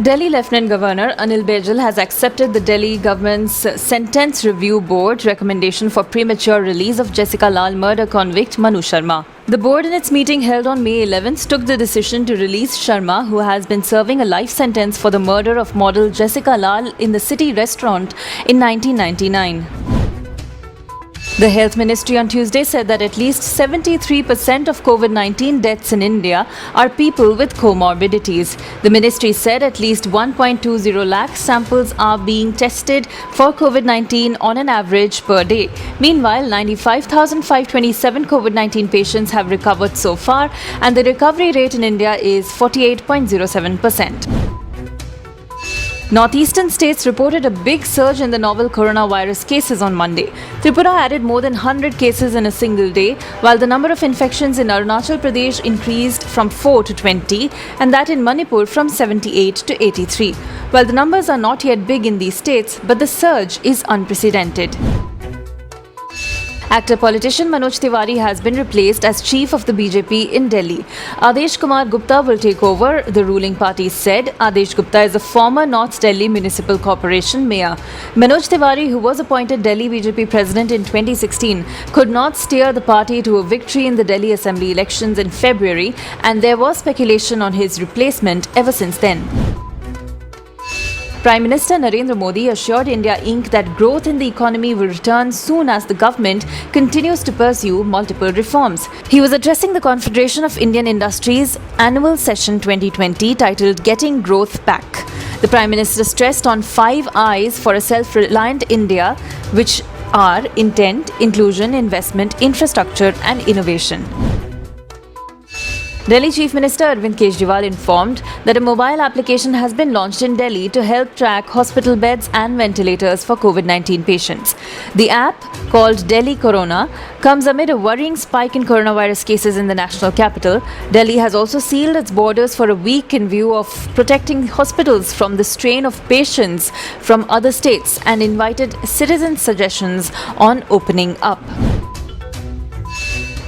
Delhi Lieutenant Governor Anil Baijal has accepted the Delhi government's Sentence Review Board recommendation for premature release of Jessica Lal murder convict Manu Sharma. The board in its meeting held on May 11th took the decision to release Sharma, who has been serving a life sentence for the murder of model Jessica Lal in the City restaurant in 1999. The Health Ministry on Tuesday said that at least 73% of COVID-19 deaths in India are people with comorbidities. The ministry said at least 1.20 lakh samples are being tested for COVID-19 on an average per day. Meanwhile, 95,527 COVID-19 patients have recovered so far, and the recovery rate in India is 48.07%. Northeastern states reported a big surge in the novel coronavirus cases on Monday. Tripura added more than 100 cases in a single day, while the number of infections in Arunachal Pradesh increased from 4 to 20, and that in Manipur from 78 to 83. While the numbers are not yet big in these states, but the surge is unprecedented. Actor-politician Manoj Tiwari has been replaced as chief of the BJP in Delhi. Adesh Kumar Gupta will take over, the ruling party said. Adesh Gupta is a former North Delhi Municipal Corporation mayor. Manoj Tiwari, who was appointed Delhi BJP president in 2016, could not steer the party to a victory in the Delhi Assembly elections in February, and there was speculation on his replacement ever since then. Prime Minister Narendra Modi assured India Inc. that growth in the economy will return soon as the government continues to pursue multiple reforms. He was addressing the Confederation of Indian Industries Annual Session 2020 titled Getting Growth Back. The Prime Minister stressed on 5 I's for a self-reliant India, which are intent, inclusion, investment, infrastructure and innovation. Delhi Chief Minister Arvind Kejriwal informed that a mobile application has been launched in Delhi to help track hospital beds and ventilators for COVID-19 patients. The app, called Delhi Corona, comes amid a worrying spike in coronavirus cases in the national capital. Delhi has also sealed its borders for a week in view of protecting hospitals from the strain of patients from other states and invited citizen suggestions on opening up.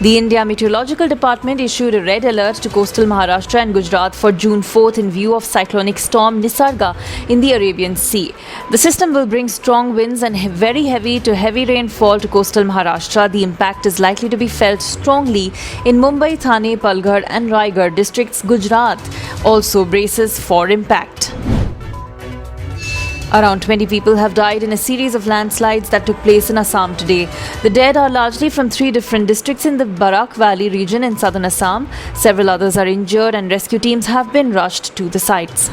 The India Meteorological Department issued a red alert to coastal Maharashtra and Gujarat for June 4th in view of cyclonic storm Nisarga in the Arabian Sea. The system will bring strong winds and very heavy to heavy rainfall to coastal Maharashtra. The impact is likely to be felt strongly in Mumbai, Thane, Palghar and Raigad districts. Gujarat also braces for impact. Around 20 people have died in a series of landslides that took place in Assam today. The dead are largely from 3 different districts in the Barak Valley region in southern Assam. Several others are injured and rescue teams have been rushed to the sites.